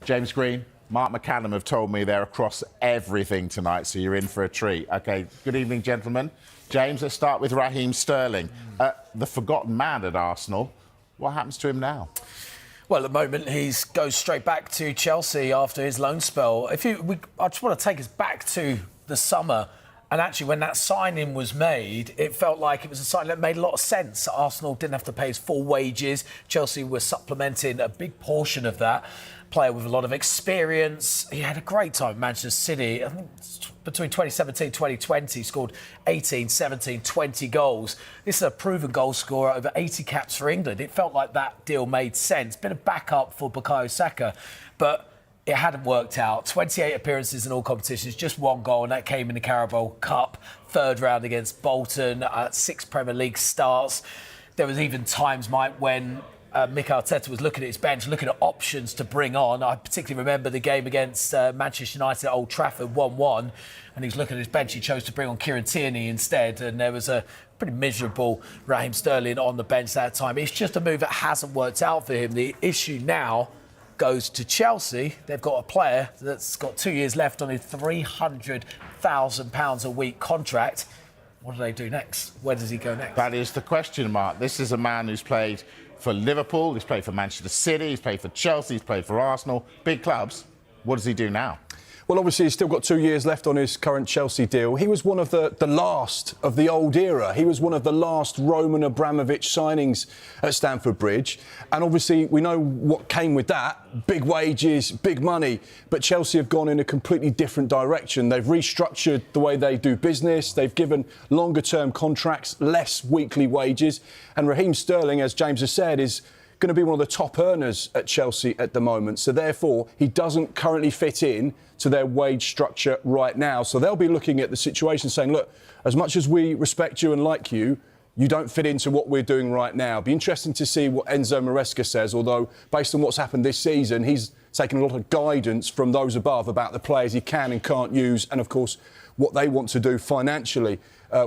James Green, Mark McCallum have told me they're across everything tonight, so you're in for a treat. OK, good evening, gentlemen. James, let's start with Raheem Sterling. The forgotten man at Arsenal. What happens to him now? Well, at the moment, he goes straight back to Chelsea after his loan spell. I just want to take us back to the summer. And actually, when that signing was made, it felt like it was a signing that made a lot of sense. Arsenal didn't have to pay his full wages. Chelsea were supplementing a big portion of that. Player with a lot of experience. He had a great time at Manchester City. I think between 2017 and 2020, he scored 18, 17, 20 goals. This is a proven goal scorer, over 80 caps for England. It felt like that deal made sense. Bit of backup for Bukayo Saka, but it hadn't worked out. 28 appearances in all competitions, just one goal, and that came in the Carabao Cup, third round against Bolton, 6 Premier League starts. There was even times, Mike, when Mikel Arteta was looking at his bench, looking at options to bring on. I particularly remember the game against Manchester United at Old Trafford, 1-1, and he was looking at his bench. He chose to bring on Kieran Tierney instead, and there was a pretty miserable Raheem Sterling on the bench that time. It's just a move that hasn't worked out for him. The issue now goes to Chelsea. They've got a player that's got 2 years left on his £300,000 a week contract. What do they do next? Where does he go next? That is the question mark. This is a man who's played for Liverpool, he's played for Manchester City, he's played for Chelsea, he's played for Arsenal, big clubs. What does he do now? Well, obviously, he's still got 2 years left on his current Chelsea deal. He was one of the last of the old era. He was one of the last Roman Abramovich signings at Stamford Bridge. And obviously, we know what came with that. Big wages, big money. But Chelsea have gone in a completely different direction. They've restructured the way they do business. They've given longer-term contracts, less weekly wages. And Raheem Sterling, as James has said, is going to be one of the top earners at Chelsea at the moment. So therefore, he doesn't currently fit in to their wage structure right now. So they'll be looking at the situation saying, look, as much as we respect you and like you, you don't fit into what we're doing right now. It'll be interesting to see what Enzo Maresca says, although based on what's happened this season, he's taken a lot of guidance from those above about the players he can and can't use, and of course, what they want to do financially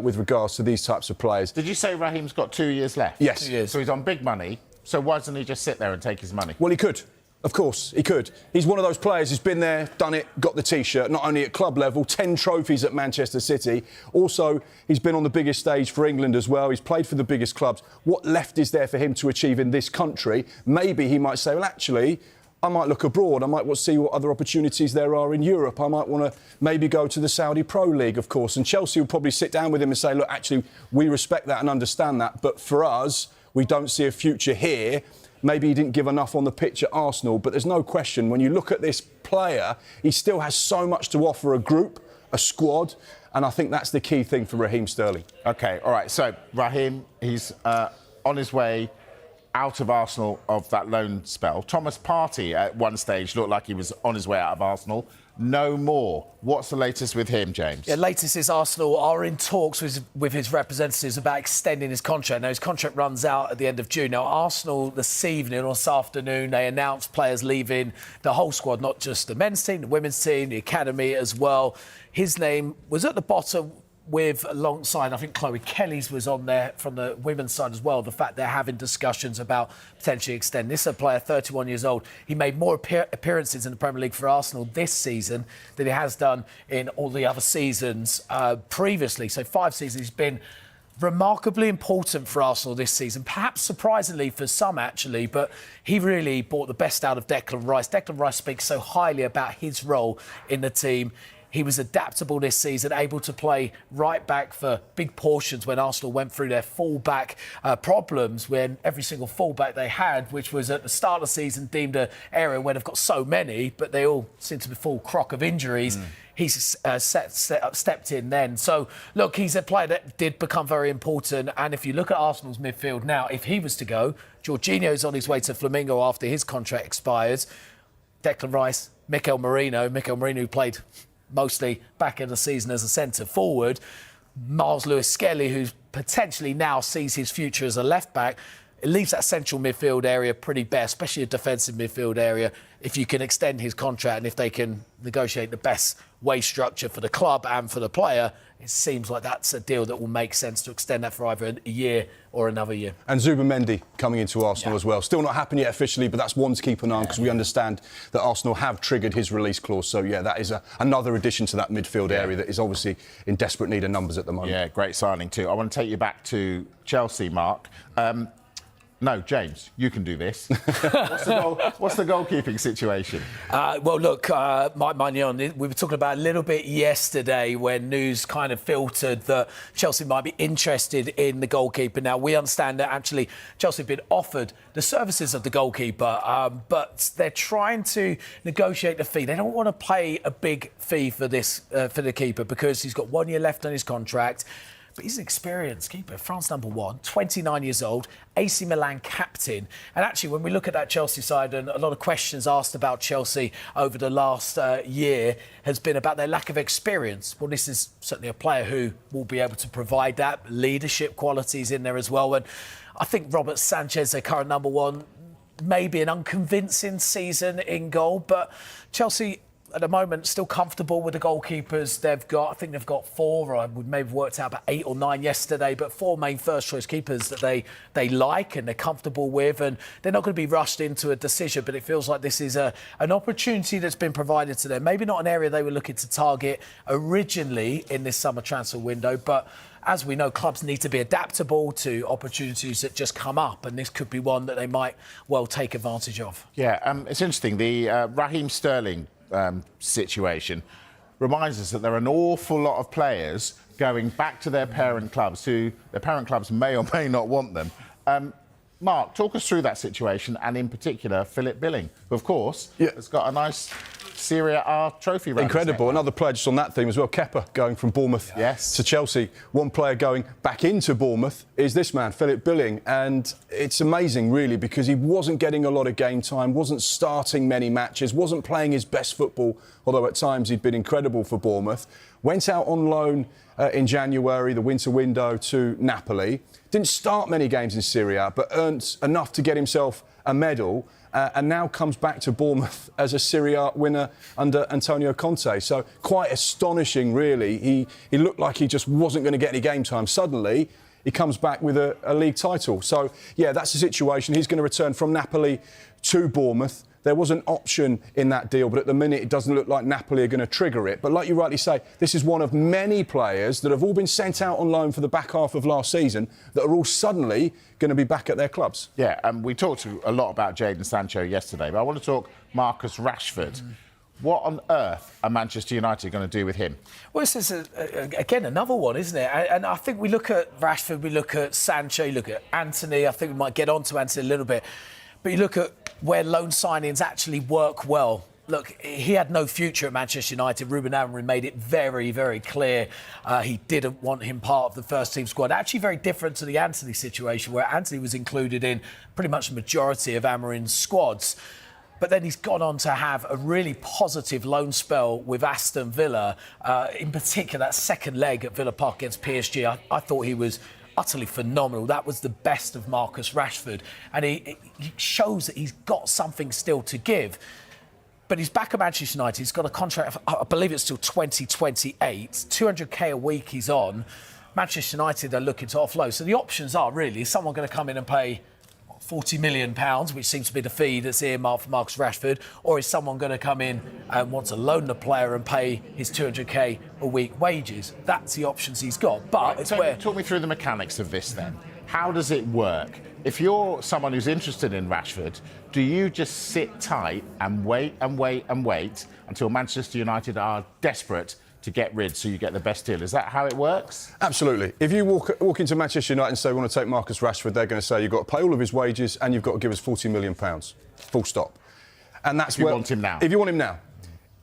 with regards to these types of players. Did you say Raheem's got 2 years left? Yes. 2 years. So he's on big money. So why doesn't he just sit there and take his money? Well, he could. Of course, he could. He's one of those players who's been there, done it, got the T-shirt, not only at club level, 10 trophies at Manchester City. Also, he's been on the biggest stage for England as well. He's played for the biggest clubs. What left is there for him to achieve in this country? Maybe he might say, well, actually, I might look abroad. I might want to see what other opportunities there are in Europe. I might want to maybe go to the Saudi Pro League, of course. And Chelsea will probably sit down with him and say, look, actually, we respect that and understand that. But for us, we don't see a future here. Maybe he didn't give enough on the pitch at Arsenal, but there's no question, when you look at this player, he still has so much to offer a group, a squad, and I think that's the key thing for Raheem Sterling. OK, all right, so Raheem, he's on his way out of Arsenal of that loan spell. Thomas Partey at one stage looked like he was on his way out of Arsenal. No more. What's the latest with him, James? Yeah, latest is Arsenal are in talks with his representatives about extending his contract. Now, his contract runs out at the end of June. Now, Arsenal this evening or this afternoon, they announced players leaving the whole squad, not just the men's team, the women's team, the academy as well. His name was at the bottom alongside, I think Chloe Kelly's was on there from the women's side as well. The fact they're having discussions about potentially extending. This is a player, 31 years old. He made more appearances in the Premier League for Arsenal this season than he has done in all the other seasons previously. So 5 seasons. He's been remarkably important for Arsenal this season, perhaps surprisingly for some actually, but he really brought the best out of Declan Rice. Declan Rice speaks so highly about his role in the team. He was adaptable this season, able to play right back for big portions when Arsenal went through their full-back problems, when every single full-back they had, which was at the start of the season deemed an area where they've got so many, but they all seem to be full crock of injuries. He's stepped in then. So, look, he's a player that did become very important. And if you look at Arsenal's midfield now, if he was to go, Jorginho's on his way to Flamengo after his contract expires. Declan Rice, Mikel Merino who played mostly back in the season as a centre-forward. Miles Lewis-Skelly, who potentially now sees his future as a left-back. it leaves that central midfield area pretty bare, especially a defensive midfield area, if you can extend his contract and if they can negotiate the best wage structure for the club and for the player. It seems like that's a deal that will make sense to extend that for either a year or another year. And Zubimendi coming into Arsenal as well. Still not happened yet officially, but that's one to keep an eye on because we understand that Arsenal have triggered his release clause. So, yeah, that is another addition to that midfield area that is obviously in desperate need of numbers at the moment. Yeah, great signing too. I want to take you back to Chelsea, Mark. No, James, you can do this. What's the goalkeeping situation? Well, look, Mike Magnon, we were talking about a little bit yesterday when news kind of filtered that Chelsea might be interested in the goalkeeper. Now, we understand that actually Chelsea have been offered the services of the goalkeeper, but they're trying to negotiate the fee. They don't want to pay a big fee for this for the keeper because he's got 1 year left on his contract. But he's an experienced keeper, France #1, 29 years old, AC Milan captain. And actually, when we look at that Chelsea side, and a lot of questions asked about Chelsea over the last year has been about their lack of experience. Well, this is certainly a player who will be able to provide that. Leadership qualities in there as well. And I think Robert Sanchez, their current #1, maybe an unconvincing season in goal, but Chelsea at the moment still comfortable with the goalkeepers they've got. I think they've got 4, or we may have worked out about 8 or 9 yesterday, but 4 main first choice keepers that they like and they're comfortable with, and they're not going to be rushed into a decision, but it feels like this is an opportunity that's been provided to them. Maybe not an area they were looking to target originally in this summer transfer window, but as we know, clubs need to be adaptable to opportunities that just come up, and this could be one that they might well take advantage of. Yeah, it's interesting. The Raheem Sterling situation reminds us that there are an awful lot of players going back to their parent clubs who their parent clubs may or may not want them. Mark, talk us through that situation, and in particular Philip Billing, who of course has got a nice Serie A trophy round. Incredible. Another player just on that theme as well, Kepa, going from Bournemouth to Chelsea. One player going back into Bournemouth is this man, Philip Billing. And it's amazing, really, because he wasn't getting a lot of game time, wasn't starting many matches, wasn't playing his best football, although at times he'd been incredible for Bournemouth. Went out on loan in January, the winter window, to Napoli. Didn't start many games in Serie A, but earned enough to get himself a medal. And now comes back to Bournemouth as a Serie A winner under Antonio Conte. So quite astonishing, really. He looked like he just wasn't going to get any game time. Suddenly, he comes back with a league title. So, yeah, that's the situation. He's going to return from Napoli to Bournemouth. There was an option in that deal, but at the minute it doesn't look like Napoli are going to trigger it. But like you rightly say, this is one of many players that have all been sent out on loan for the back half of last season that are all suddenly going to be back at their clubs. Yeah, and we talked a lot about Jadon Sancho yesterday, but I want to talk Marcus Rashford. What on earth are Manchester United going to do with him? Well, this is, again, another one, isn't it? And I think we look at Rashford, we look at Sancho, you look at Antony. I think we might get on to Antony a little bit. But you look at where loan signings actually work well. Look, he had no future at Manchester United. Ruben Amorim made it very, very clear he didn't want him part of the first team squad. Actually very different to the Antony situation, where Antony was included in pretty much the majority of Amorim's squads. But then he's gone on to have a really positive loan spell with Aston Villa. In particular, that second leg at Villa Park against PSG, I thought he was utterly phenomenal. That was the best of Marcus Rashford. And he shows that he's got something still to give. But he's back at Manchester United. He's got a contract, I believe it's till 2028. 200k a week he's on. Manchester United are looking to offload. So the options are really, is someone going to come in and pay £40 million, which seems to be the fee that's earmarked for Marcus Rashford, or is someone going to come in and want to loan the player and pay his 200k a week wages? That's the options he's got. But it's where... Talk me through the mechanics of this then. How does it work? If you're someone who's interested in Rashford, do you just sit tight and wait and wait and wait until Manchester United are desperate to get rid, so you get the best deal? Is that how it works? Absolutely. If you walk into Manchester United and say, we want to take Marcus Rashford, they're going to say, you've got to pay all of his wages and you've got to give us £40 million. Full stop. And that's if you want him now. If you want him now.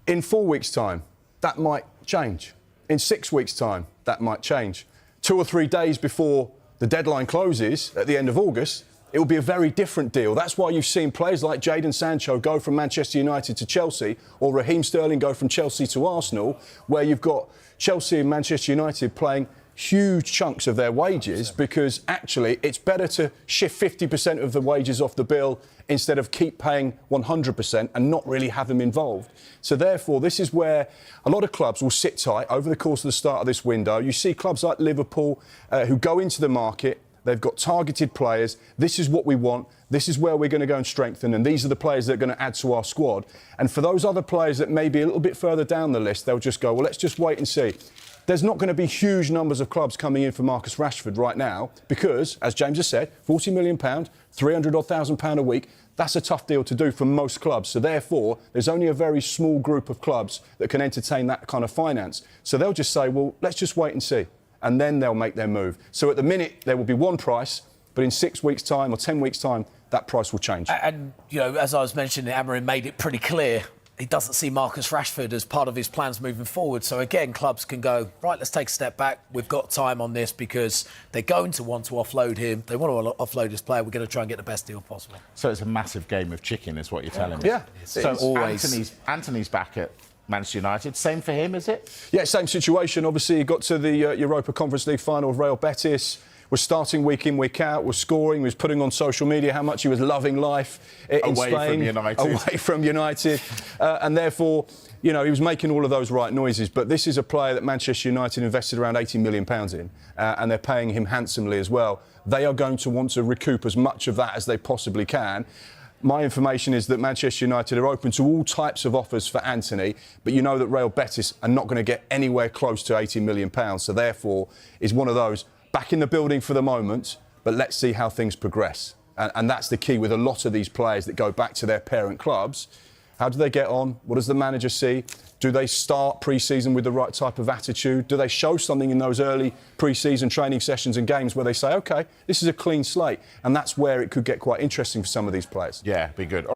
In 4 weeks' time, that might change. In 6 weeks' time, that might change. 2 or 3 days before the deadline closes at the end of August, it will be a very different deal. That's why you've seen players like Jadon Sancho go from Manchester United to Chelsea, or Raheem Sterling go from Chelsea to Arsenal, where you've got Chelsea and Manchester United playing huge chunks of their wages, because actually it's better to shift 50% of the wages off the bill instead of keep paying 100% and not really have them involved. So therefore, this is where a lot of clubs will sit tight over the course of the start of this window. You see clubs like Liverpool who go into the market. They've got targeted players. This is what we want. This is where we're going to go and strengthen. And these are the players that are going to add to our squad. And for those other players that may be a little bit further down the list, they'll just go, well, let's just wait and see. There's not going to be huge numbers of clubs coming in for Marcus Rashford right now because, as James has said, £40 million, £300,000 a week, that's a tough deal to do for most clubs. So therefore, there's only a very small group of clubs that can entertain that kind of finance. So they'll just say, well, let's just wait and see. And then they'll make their move. So at the minute, there will be one price, but in 6 weeks' time or 10 weeks' time, that price will change. And, you know, as I was mentioning, Amorim made it pretty clear he doesn't see Marcus Rashford as part of his plans moving forward. So, again, clubs can go, right, let's take a step back. We've got time on this because they're going to want to offload him. They want to offload his player. We're going to try and get the best deal possible. So it's a massive game of chicken, is what you're telling me. Yeah. So always. Anthony's back at Manchester United. Same for him, is it? Yeah, same situation. Obviously, he got to the Europa Conference League final with Real Betis. Was starting week in, week out, was scoring, was putting on social media how much he was loving life in Spain. Away from United. And therefore, you know, he was making all of those right noises. But this is a player that Manchester United invested around £80 million in, and they're paying him handsomely as well. They are going to want to recoup as much of that as they possibly can. My information is that Manchester United are open to all types of offers for Antony, but you know that Real Betis are not going to get anywhere close to £80 million. So therefore, is one of those back in the building for the moment, but let's see how things progress. And that's the key with a lot of these players that go back to their parent clubs. How do they get on? What does the manager see? Do they start pre-season with the right type of attitude? Do they show something in those early pre-season training sessions and games where they say, OK, this is a clean slate? And that's where it could get quite interesting for some of these players. Yeah, be good.